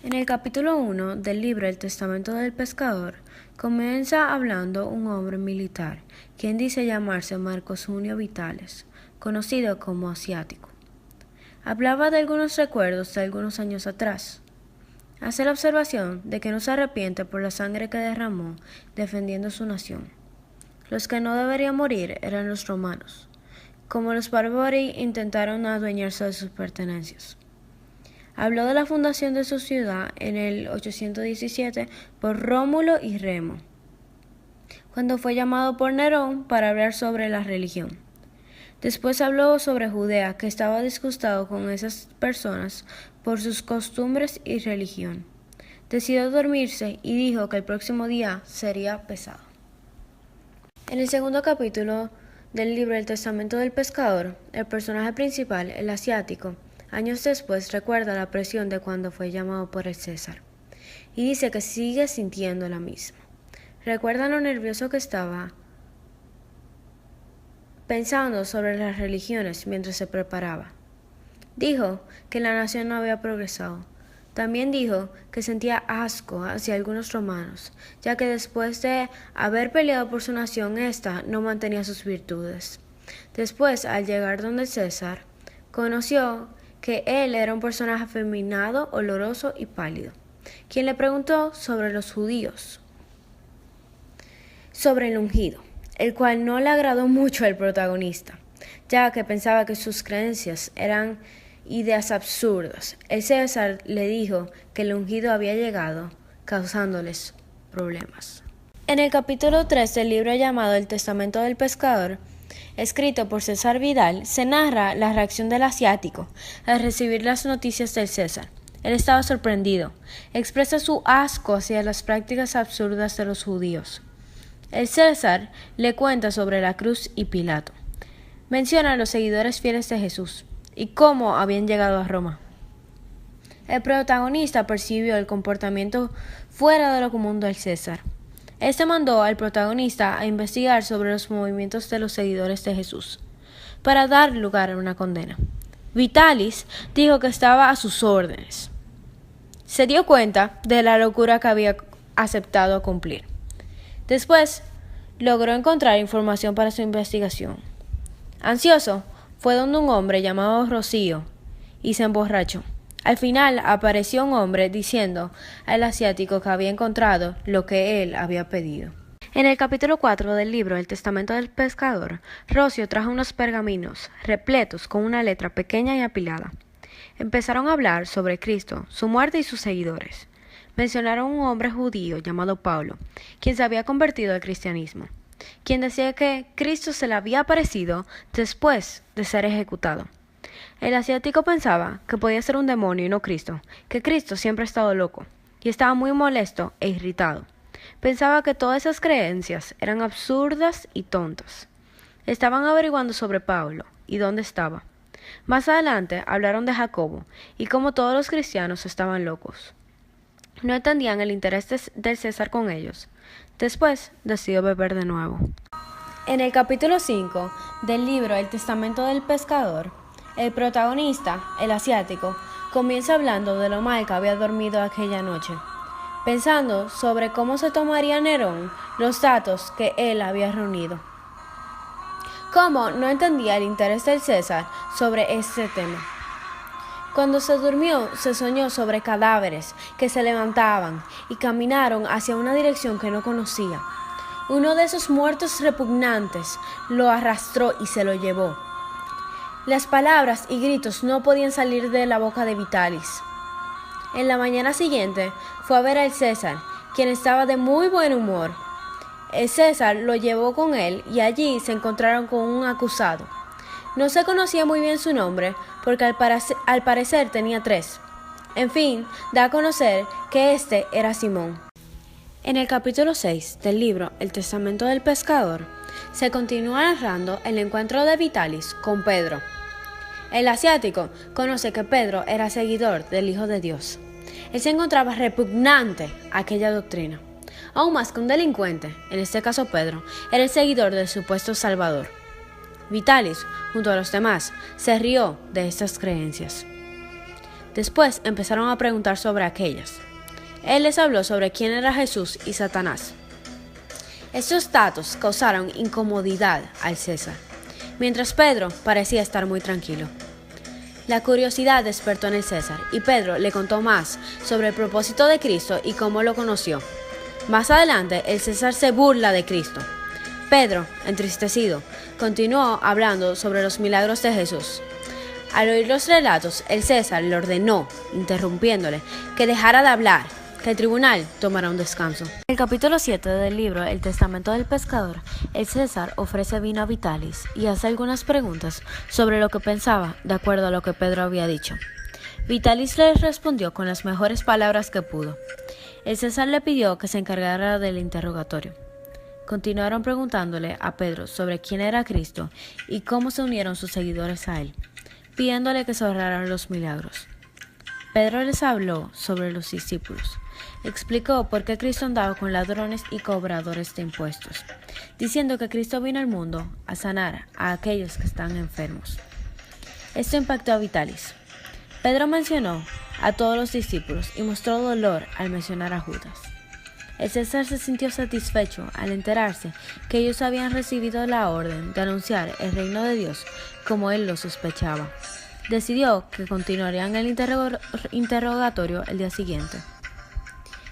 En el capítulo 1 del libro El Testamento del Pescador, comienza hablando un hombre militar, quien dice llamarse Marcos Junio Vitales, conocido como Asiático. Hablaba de algunos recuerdos de algunos años atrás. Hace la observación de que no se arrepiente por la sangre que derramó defendiendo su nación. Los que no deberían morir eran los romanos. Como los bárbaros intentaron adueñarse de sus pertenencias. Habló de la fundación de su ciudad en el 817 por Rómulo y Remo, cuando fue llamado por Nerón para hablar sobre la religión. Después habló sobre Judea, que estaba disgustado con esas personas por sus costumbres y religión. Decidió dormirse y dijo que el próximo día sería pesado. En el segundo capítulo del libro El Testamento del Pescador, el personaje principal, el asiático, años después recuerda la presión de cuando fue llamado por el César, y dice que sigue sintiendo la misma. Recuerda lo nervioso que estaba pensando sobre las religiones mientras se preparaba. Dijo que la nación no había progresado. También dijo que sentía asco hacia algunos romanos, ya que después de haber peleado por su nación, ésta no mantenía sus virtudes. Después, al llegar donde César, conoció que él era un personaje afeminado, oloroso y pálido, quien le preguntó sobre los judíos, sobre el ungido, el cual no le agradó mucho al protagonista, ya que pensaba que sus creencias eran ideas absurdas. El César le dijo que el ungido había llegado, causándoles problemas. En el capítulo 3 del libro llamado El Testamento del Pescador, escrito por César Vidal, se narra la reacción del asiático al recibir las noticias del César. Él estaba sorprendido. Expresa su asco hacia las prácticas absurdas de los judíos. El César le cuenta sobre la cruz y Pilato. Menciona a los seguidores fieles de Jesús y cómo habían llegado a Roma. El protagonista percibió el comportamiento fuera de lo común del César. Este mandó al protagonista a investigar sobre los movimientos de los seguidores de Jesús, para dar lugar a una condena. Vitalis dijo que estaba a sus órdenes. Se dio cuenta de la locura que había aceptado cumplir. Después, logró encontrar información para su investigación. Ansioso, fue donde un hombre llamado Rocío y se emborrachó. Al final apareció un hombre diciendo al asiático que había encontrado lo que él había pedido. En el capítulo 4 del libro El Testamento del Pescador, Rocio trajo unos pergaminos repletos con una letra pequeña y apilada. Empezaron a hablar sobre Cristo, su muerte y sus seguidores. Mencionaron a un hombre judío llamado Pablo, quien se había convertido al cristianismo, quien decía que Cristo se le había aparecido después de ser ejecutado. El asiático pensaba que podía ser un demonio y no Cristo, que Cristo siempre ha estado loco, y estaba muy molesto e irritado. Pensaba que todas esas creencias eran absurdas y tontas. Estaban averiguando sobre Pablo y dónde estaba. Más adelante hablaron de Jacobo y cómo todos los cristianos estaban locos. No entendían el interés del César con ellos. Después decidió beber de nuevo. En el capítulo 5 del libro El Testamento del Pescador, el protagonista, el asiático, comienza hablando de lo mal que había dormido aquella noche, pensando sobre cómo se tomaría Nerón los datos que él había reunido. Cómo no entendía el interés del César sobre este tema. Cuando se durmió, se soñó sobre cadáveres que se levantaban y caminaron hacia una dirección que no conocía. Uno de esos muertos repugnantes lo arrastró y se lo llevó. Las palabras y gritos no podían salir de la boca de Vitalis. En la mañana siguiente fue a ver al César, quien estaba de muy buen humor. El César lo llevó con él y allí se encontraron con un acusado. No se conocía muy bien su nombre porque al parecer tenía 3. En fin, da a conocer que este era Simón. En el capítulo 6 del libro El Testamento del Pescador, se continúa narrando el encuentro de Vitalis con Pedro. El asiático conoce que Pedro era seguidor del Hijo de Dios. Él se encontraba repugnante a aquella doctrina. Aún más que un delincuente, en este caso Pedro, era el seguidor del supuesto Salvador. Vitalis, junto a los demás, se rió de estas creencias. Después empezaron a preguntar sobre aquellas. Él les habló sobre quién era Jesús y Satanás. Estos datos causaron incomodidad al César, mientras Pedro parecía estar muy tranquilo. La curiosidad despertó en el César y Pedro le contó más sobre el propósito de Cristo y cómo lo conoció. Más adelante, el César se burla de Cristo. Pedro, entristecido, continuó hablando sobre los milagros de Jesús. Al oír los relatos, el César le ordenó, interrumpiéndole, que dejara de hablar, que el tribunal tomara un descanso. En el capítulo 7 del libro El Testamento del Pescador, el César ofrece vino a Vitalis y hace algunas preguntas sobre lo que pensaba de acuerdo a lo que Pedro había dicho. Vitalis le respondió con las mejores palabras que pudo. El César le pidió que se encargara del interrogatorio. Continuaron preguntándole a Pedro sobre quién era Cristo y cómo se unieron sus seguidores a él, pidiéndole que se ahorraran los milagros. Pedro les habló sobre los discípulos. Explicó por qué Cristo andaba con ladrones y cobradores de impuestos, diciendo que Cristo vino al mundo a sanar a aquellos que están enfermos. Esto impactó a Vitalis. Pedro mencionó a todos los discípulos y mostró dolor al mencionar a Judas. El César se sintió satisfecho al enterarse que ellos habían recibido la orden de anunciar el reino de Dios como él lo sospechaba. Decidió que continuarían el interrogatorio el día siguiente.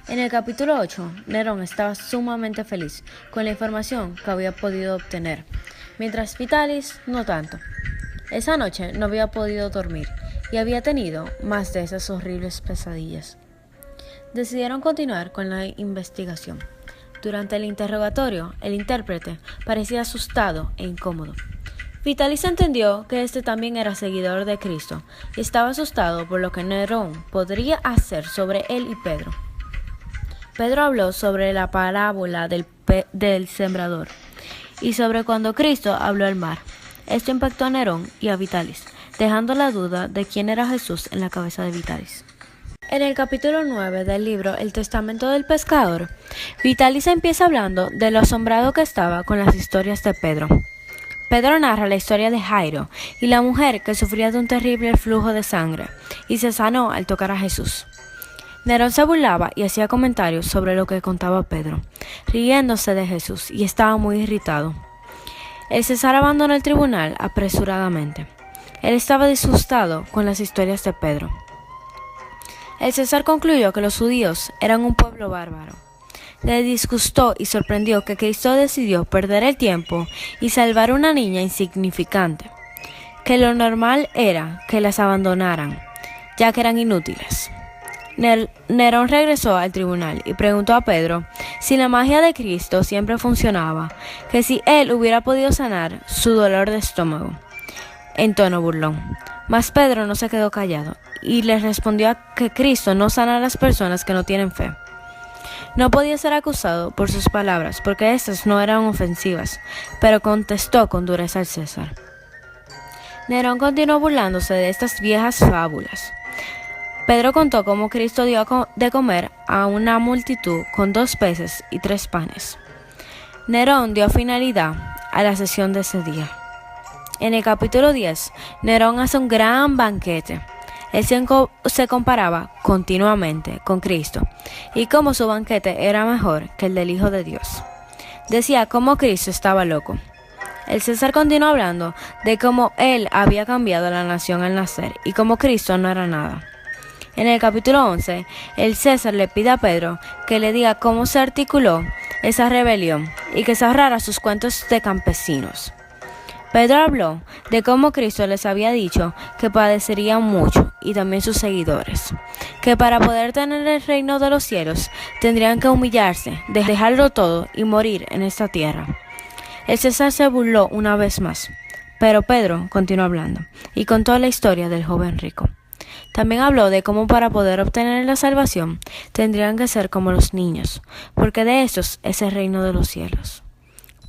En el capítulo 8, Nerón estaba sumamente feliz con la información que había podido obtener, mientras Vitalis no tanto. Esa noche no había podido dormir y había tenido más de esas horribles pesadillas. Decidieron continuar con la investigación. Durante el interrogatorio, el intérprete parecía asustado e incómodo. Vitalis entendió que este también era seguidor de Cristo y estaba asustado por lo que Nerón podría hacer sobre él y Pedro. Pedro habló sobre la parábola del sembrador y sobre cuando Cristo habló al mar. Esto impactó a Nerón y a Vitalis, dejando la duda de quién era Jesús en la cabeza de Vitalis. En el capítulo 9 del libro El Testamento del Pescador, Vitalis empieza hablando de lo asombrado que estaba con las historias de Pedro. Pedro narra la historia de Jairo y la mujer que sufría de un terrible flujo de sangre y se sanó al tocar a Jesús. Nerón se burlaba y hacía comentarios sobre lo que contaba Pedro, riéndose de Jesús, y estaba muy irritado. El César abandonó el tribunal apresuradamente. Él estaba disgustado con las historias de Pedro. El César concluyó que los judíos eran un pueblo bárbaro. Le disgustó y sorprendió que Cristo decidió perder el tiempo y salvar a una niña insignificante, que lo normal era que las abandonaran, ya que eran inútiles. Nerón regresó al tribunal y preguntó a Pedro si la magia de Cristo siempre funcionaba, que si él hubiera podido sanar su dolor de estómago, en tono burlón. Mas Pedro no se quedó callado y le respondió que Cristo no sana a las personas que no tienen fe. No podía ser acusado por sus palabras porque estas no eran ofensivas, pero contestó con dureza al César. Nerón continuó burlándose de estas viejas fábulas. Pedro contó cómo Cristo dio de comer a una multitud con 2 peces y 3 panes. Nerón dio finalidad a la sesión de ese día. En el capítulo 10, Nerón hace un gran banquete. Él se comparaba continuamente con Cristo y cómo su banquete era mejor que el del Hijo de Dios. Decía cómo Cristo estaba loco. El César continuó hablando de cómo él había cambiado la nación al nacer y cómo Cristo no era nada. En el capítulo 11, el César le pide a Pedro que le diga cómo se articuló esa rebelión y que se ahorrara sus cuentos de campesinos. Pedro habló de cómo Cristo les había dicho que padecerían mucho, y también sus seguidores, que para poder tener el reino de los cielos tendrían que humillarse, dejarlo todo y morir en esta tierra. El César se burló una vez más, pero Pedro continuó hablando y contó la historia del joven rico. También habló de cómo para poder obtener la salvación tendrían que ser como los niños, porque de estos es el reino de los cielos.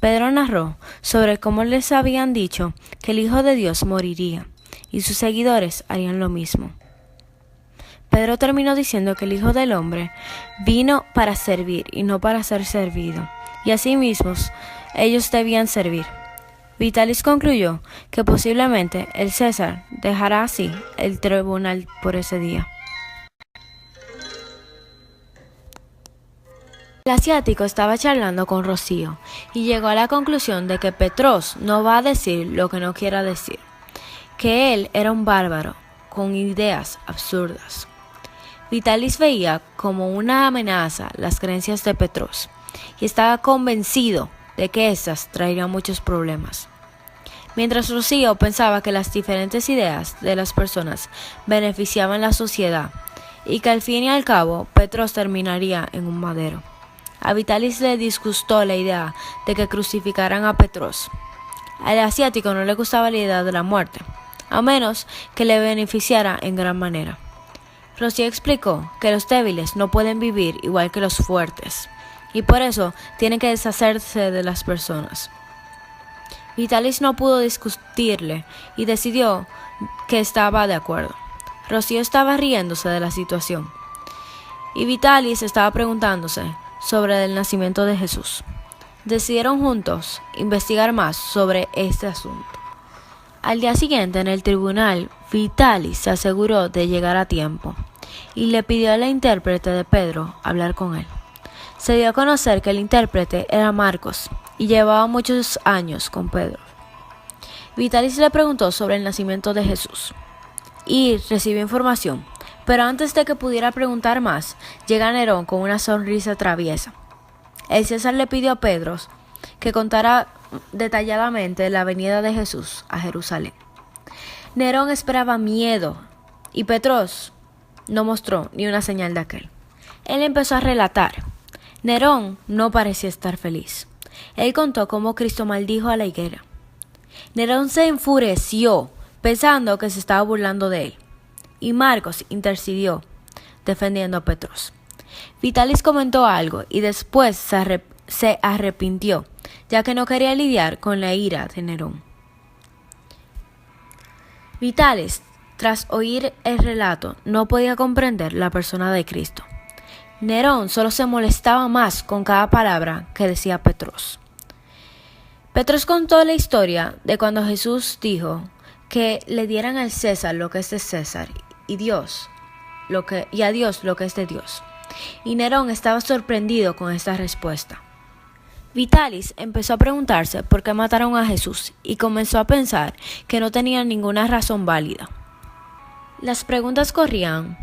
Pedro narró sobre cómo les habían dicho que el Hijo de Dios moriría, y sus seguidores harían lo mismo. Pedro terminó diciendo que el Hijo del Hombre vino para servir y no para ser servido, y asimismo ellos debían servir. Vitalis concluyó que posiblemente el César dejará así el tribunal por ese día. El asiático estaba charlando con Rocío y llegó a la conclusión de que Petros no va a decir lo que no quiera decir, que él era un bárbaro con ideas absurdas. Vitalis veía como una amenaza las creencias de Petros y estaba convencido de que éstas traerían muchos problemas. Mientras Rocío pensaba que las diferentes ideas de las personas beneficiaban la sociedad y que al fin y al cabo Petros terminaría en un madero. A Vitalis le disgustó la idea de que crucificaran a Petros. Al asiático no le gustaba la idea de la muerte, a menos que le beneficiara en gran manera. Rocío explicó que los débiles no pueden vivir igual que los fuertes, y por eso tienen que deshacerse de las personas. Vitalis no pudo discutirle y decidió que estaba de acuerdo. Rocío estaba riéndose de la situación, y Vitalis estaba preguntándose sobre el nacimiento de Jesús. Decidieron juntos investigar más sobre este asunto. Al día siguiente, en el tribunal, Vitalis se aseguró de llegar a tiempo y le pidió a la intérprete de Pedro hablar con él. Se dio a conocer que el intérprete era Marcos y llevaba muchos años con Pedro. Vitalis le preguntó sobre el nacimiento de Jesús y recibió información, pero antes de que pudiera preguntar más, llega Nerón con una sonrisa traviesa. El César le pidió a Pedro que contara detalladamente la venida de Jesús a Jerusalén. Nerón esperaba miedo y Petros no mostró ni una señal de aquel. Él empezó a relatar. Nerón no parecía estar feliz. Él contó cómo Cristo maldijo a la higuera. Nerón se enfureció, pensando que se estaba burlando de él, y Marcos intercedió, defendiendo a Petros. Vitalis comentó algo y después se arrepintió, ya que no quería lidiar con la ira de Nerón. Vitalis, tras oír el relato, no podía comprender la persona de Cristo. Nerón solo se molestaba más con cada palabra que decía Petros. Petros contó la historia de cuando Jesús dijo que le dieran al César lo que es de César y a Dios lo que es de Dios. Y Nerón estaba sorprendido con esta respuesta. Vitalis empezó a preguntarse por qué mataron a Jesús y comenzó a pensar que no tenía ninguna razón válida. Las preguntas corrían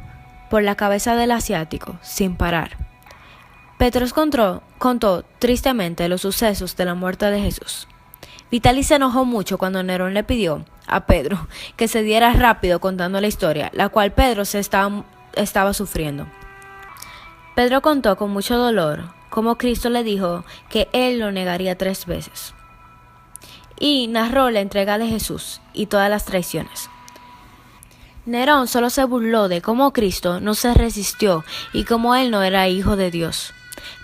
por la cabeza del asiático sin parar. Petros contó tristemente los sucesos de la muerte de Jesús. Vitalis se enojó mucho cuando Nerón le pidió a Pedro que se diera rápido contando la historia, la cual Pedro estaba sufriendo. Pedro contó con mucho dolor cómo Cristo le dijo que él lo negaría 3 veces. Y narró la entrega de Jesús y todas las traiciones. Nerón solo se burló de cómo Cristo no se resistió y cómo él no era hijo de Dios.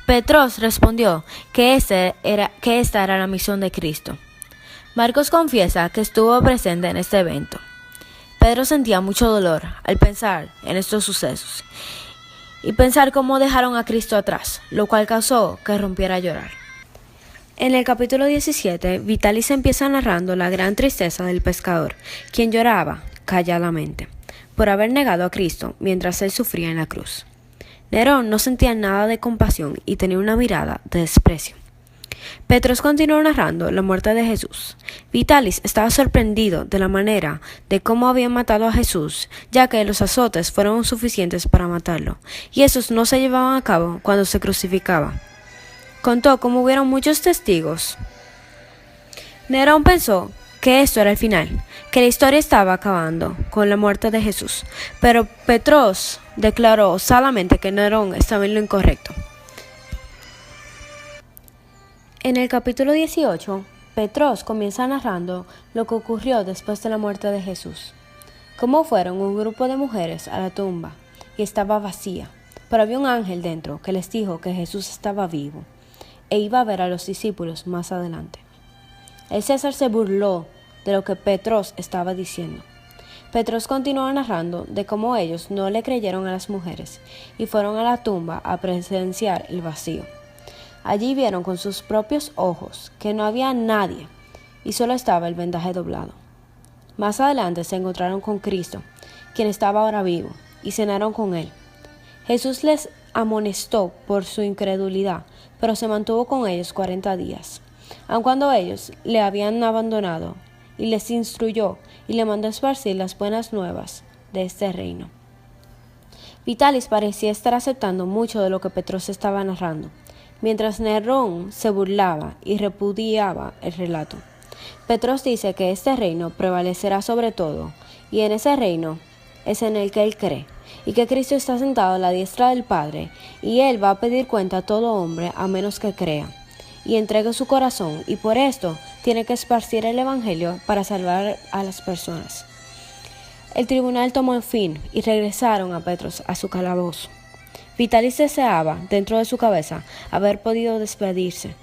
Petros respondió que esta era la misión de Cristo. Marcos confiesa que estuvo presente en este evento. Pedro sentía mucho dolor al pensar en estos sucesos y pensar cómo dejaron a Cristo atrás, lo cual causó que rompiera a llorar. En el capítulo 17, Vitalis empieza narrando la gran tristeza del pescador, quien lloraba calladamente por haber negado a Cristo mientras él sufría en la cruz. Nerón no sentía nada de compasión y tenía una mirada de desprecio. Petros continuó narrando la muerte de Jesús. Vitalis estaba sorprendido de la manera de cómo habían matado a Jesús, ya que los azotes fueron suficientes para matarlo, y esos no se llevaban a cabo cuando se crucificaba. Contó cómo hubieron muchos testigos. Nerón pensó que esto era el final, que la historia estaba acabando con la muerte de Jesús, pero Petros declaró osadamente que Nerón estaba en lo incorrecto. En el capítulo 18, Petros comienza narrando lo que ocurrió después de la muerte de Jesús. Cómo fueron un grupo de mujeres a la tumba y estaba vacía, pero había un ángel dentro que les dijo que Jesús estaba vivo e iba a ver a los discípulos más adelante. El César se burló de lo que Petros estaba diciendo. Petros continuó narrando de cómo ellos no le creyeron a las mujeres y fueron a la tumba a presenciar el vacío. Allí vieron con sus propios ojos que no había nadie y solo estaba el vendaje doblado. Más adelante se encontraron con Cristo, quien estaba ahora vivo, y cenaron con él. Jesús les amonestó por su incredulidad, pero se mantuvo con ellos 40 días, aun cuando ellos le habían abandonado, y les instruyó y le mandó esparcir las buenas nuevas de este reino. Vitalis parecía estar aceptando mucho de lo que Petros estaba narrando, mientras Nerón se burlaba y repudiaba el relato. Petros dice que este reino prevalecerá sobre todo, y en ese reino es en el que él cree, y que Cristo está sentado a la diestra del Padre, y él va a pedir cuenta a todo hombre a menos que crea y entregue su corazón, y por esto tiene que esparcir el Evangelio para salvar a las personas. El tribunal tomó fin y regresaron a Petros a su calabozo. Vitalis deseaba, dentro de su cabeza, haber podido despedirse.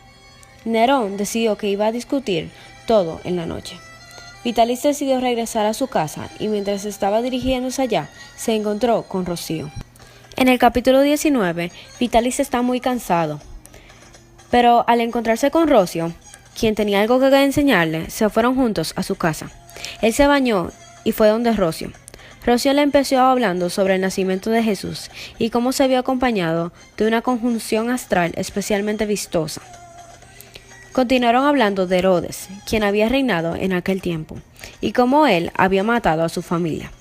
Nerón decidió que iba a discutir todo en la noche. Vitalis decidió regresar a su casa y mientras estaba dirigiéndose allá, se encontró con Rocío. En el capítulo 19, Vitalis está muy cansado, pero al encontrarse con Rocío, quien tenía algo que enseñarle, se fueron juntos a su casa. Él se bañó y fue donde Rocío. Rocío le empezó hablando sobre el nacimiento de Jesús y cómo se vio acompañado de una conjunción astral especialmente vistosa. Continuaron hablando de Herodes, quien había reinado en aquel tiempo, y cómo él había matado a su familia.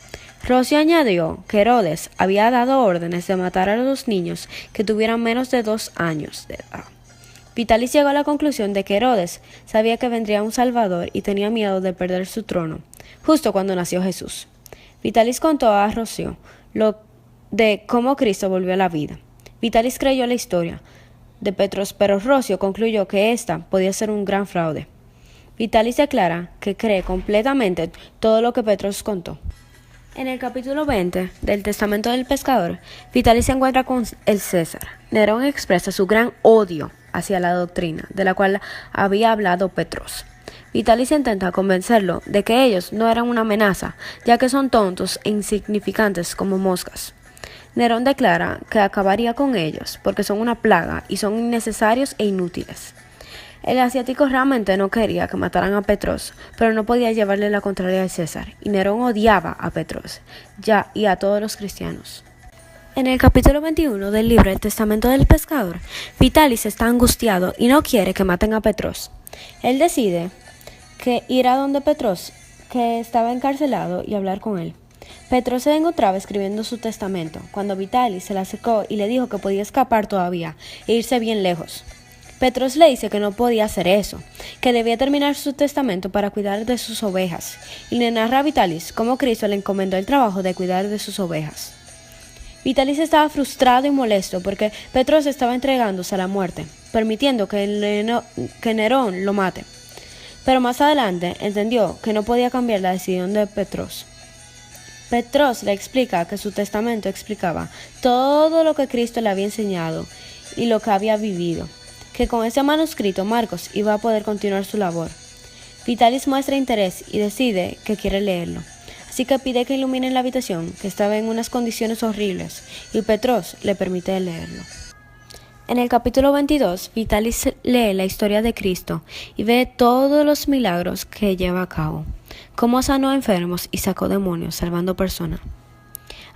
Rocío añadió que Herodes había dado órdenes de matar a los niños que tuvieran menos de 2 años de edad. Vitalis llegó a la conclusión de que Herodes sabía que vendría un Salvador y tenía miedo de perder su trono, justo cuando nació Jesús. Vitalis contó a Rocío lo de cómo Cristo volvió a la vida. Vitalis creyó la historia de Petros, pero Rocío concluyó que esta podía ser un gran fraude. Vitalis declara que cree completamente todo lo que Petros contó. En el capítulo 20 del Testamento del Pescador, Vitalis se encuentra con el César. Nerón expresa su gran odio hacia la doctrina de la cual había hablado Petros. Vitalis intenta convencerlo de que ellos no eran una amenaza, ya que son tontos e insignificantes como moscas. Nerón declara que acabaría con ellos porque son una plaga y son innecesarios e inútiles. El asiático realmente no quería que mataran a Petros, pero no podía llevarle la contraria al César, y Nerón odiaba a Petros y a todos los cristianos. En el capítulo 21 del libro El Testamento del Pescador, Vitalis está angustiado y no quiere que maten a Petros. Él decide que ir a donde Petros, que estaba encarcelado, y hablar con él. Petros se encontraba escribiendo su testamento, cuando Vitalis se le acercó y le dijo que podía escapar todavía e irse bien lejos. Petros le dice que no podía hacer eso, que debía terminar su testamento para cuidar de sus ovejas, y le narra a Vitalis cómo Cristo le encomendó el trabajo de cuidar de sus ovejas. Vitalis estaba frustrado y molesto porque Petros estaba entregándose a la muerte, permitiendo que Nerón lo mate. Pero más adelante entendió que no podía cambiar la decisión de Petros. Petros le explica que su testamento explicaba todo lo que Cristo le había enseñado y lo que había vivido, que con ese manuscrito Marcos iba a poder continuar su labor. Vitalis muestra interés y decide que quiere leerlo, así que pide que iluminen la habitación, que estaba en unas condiciones horribles, y Petros le permite leerlo. En el capítulo 22, Vitalis lee la historia de Cristo y ve todos los milagros que lleva a cabo, cómo sanó a enfermos y sacó demonios, salvando personas.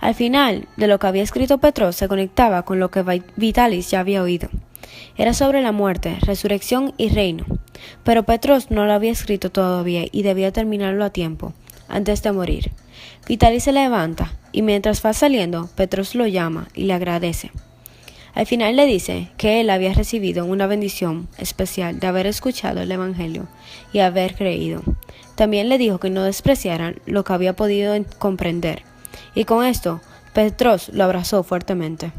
Al final de lo que había escrito Petros se conectaba con lo que Vitalis ya había oído. Era sobre la muerte, resurrección y reino, pero Petros no lo había escrito todavía y debía terminarlo a tiempo, antes de morir. Vitalis se levanta y mientras va saliendo, Petros lo llama y le agradece. Al final le dice que él había recibido una bendición especial de haber escuchado el Evangelio y haber creído. También le dijo que no despreciaran lo que había podido comprender. Y con esto, Petros lo abrazó fuertemente.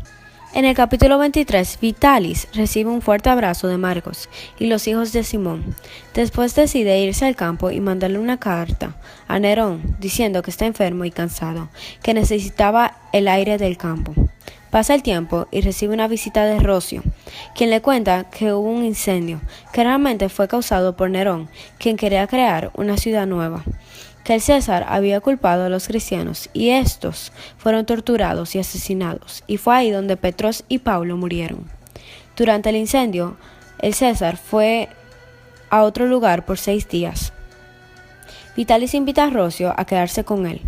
En el capítulo 23, Vitalis recibe un fuerte abrazo de Marcos y los hijos de Simón. Después decide irse al campo y mandarle una carta a Nerón diciendo que está enfermo y cansado, que necesitaba el aire del campo. Pasa el tiempo y recibe una visita de Rocío, quien le cuenta que hubo un incendio, que realmente fue causado por Nerón, quien quería crear una ciudad nueva, que el César había culpado a los cristianos y estos fueron torturados y asesinados, y fue ahí donde Petros y Pablo murieron. Durante el incendio, el César fue a otro lugar por 6 días. Vitalis invita a Rocio a quedarse con él.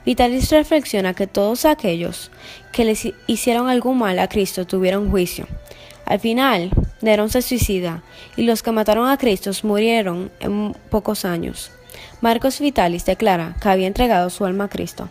Vitalis reflexiona que todos aquellos que les hicieron algún mal a Cristo tuvieron juicio. Al final, Nerón se suicida y los que mataron a Cristo murieron en pocos años. Marcos Vitalis declara que había entregado su alma a Cristo.